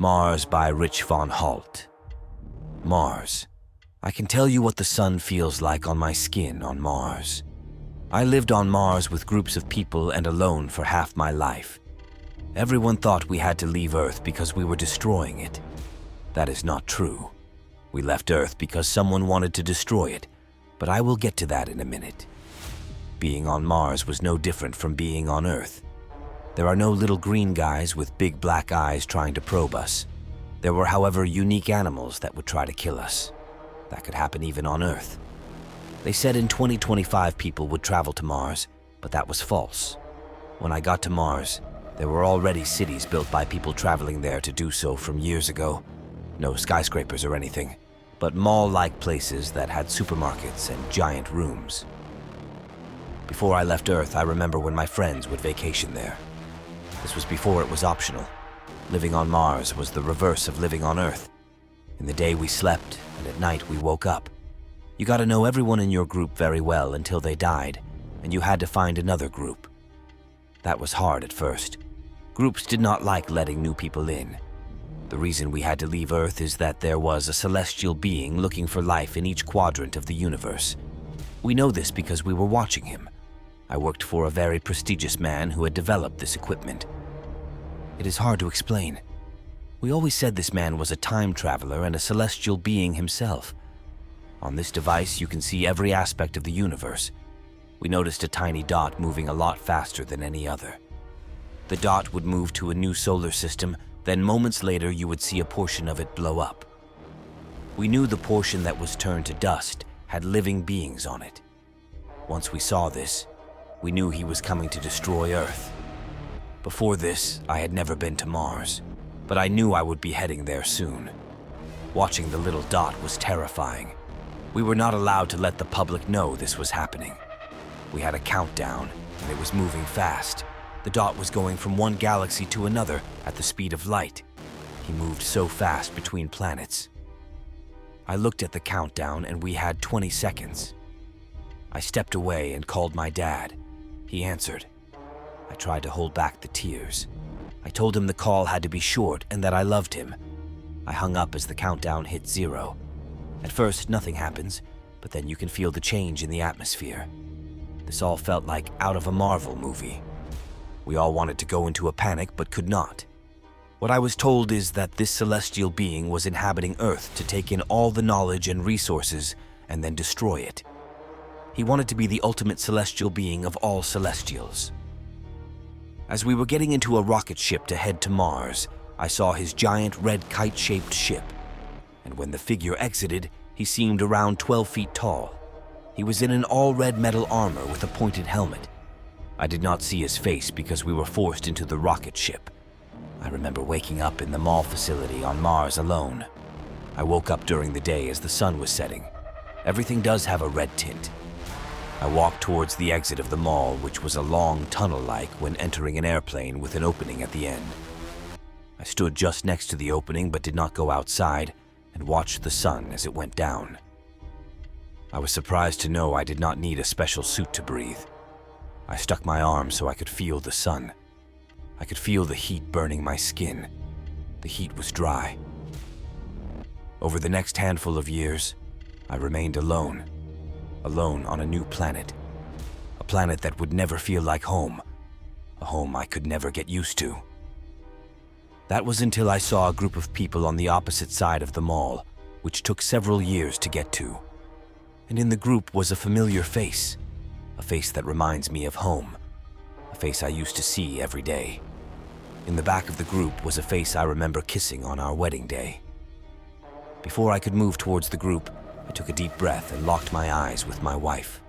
Mars by Rich von Halt. Mars. I can tell you what the sun feels like on my skin on Mars. I lived on Mars with groups of people and alone for half my life. Everyone thought we had to leave Earth because we were destroying it. That is not true. We left Earth because someone wanted to destroy it, but I will get to that in a minute. Being on Mars was no different from being on Earth. There are no little green guys with big black eyes trying to probe us. There were, however, unique animals that would try to kill us. That could happen even on Earth. They said in 2025 people would travel to Mars, but that was false. When I got to Mars, there were already cities built by people traveling there to do so from years ago. No skyscrapers or anything, but mall-like places that had supermarkets and giant rooms. Before I left Earth, I remember when my friends would vacation there. This was before it was optional. Living on Mars was the reverse of living on Earth. In the day we slept, and at night we woke up. You got to know everyone in your group very well until they died, and you had to find another group. That was hard at first. Groups did not like letting new people in. The reason we had to leave Earth is that there was a celestial being looking for life in each quadrant of the universe. We know this because we were watching him. I worked for a very prestigious man who had developed this equipment. It is hard to explain. We always said this man was a time traveler and a celestial being himself. On this device, you can see every aspect of the universe. We noticed a tiny dot moving a lot faster than any other. The dot would move to a new solar system, then moments later you would see a portion of it blow up. We knew the portion that was turned to dust had living beings on it. Once we saw this, we knew he was coming to destroy Earth. Before this, I had never been to Mars, but I knew I would be heading there soon. Watching the little dot was terrifying. We were not allowed to let the public know this was happening. We had a countdown, and it was moving fast. The dot was going from one galaxy to another at the speed of light. He moved so fast between planets. I looked at the countdown, and we had 20 seconds. I stepped away and called my dad. He answered. I tried to hold back the tears. I told him the call had to be short and that I loved him. I hung up as the countdown hit 0. At first, nothing happens, but then you can feel the change in the atmosphere. This all felt like out of a Marvel movie. We all wanted to go into a panic, but could not. What I was told is that this celestial being was inhabiting Earth to take in all the knowledge and resources and then destroy it. He wanted to be the ultimate celestial being of all celestials. As we were getting into a rocket ship to head to Mars, I saw his giant red kite-shaped ship. And when the figure exited, he seemed around 12 feet tall. He was in an all-red metal armor with a pointed helmet. I did not see his face because we were forced into the rocket ship. I remember waking up in the mall facility on Mars alone. I woke up during the day as the sun was setting. Everything does have a red tint. I walked towards the exit of the mall, which was a long tunnel-like when entering an airplane with an opening at the end. I stood just next to the opening but did not go outside and watched the sun as it went down. I was surprised to know I did not need a special suit to breathe. I stuck my arm so I could feel the sun. I could feel the heat burning my skin. The heat was dry. Over the next handful of years, I remained alone. Alone on a new planet. A planet that would never feel like home. A home I could never get used to. That was until I saw a group of people on the opposite side of the mall, which took several years to get to. And in the group was a familiar face. A face that reminds me of home. A face I used to see every day. In the back of the group was a face I remember kissing on our wedding day. Before I could move towards the group, I took a deep breath and locked my eyes with my wife.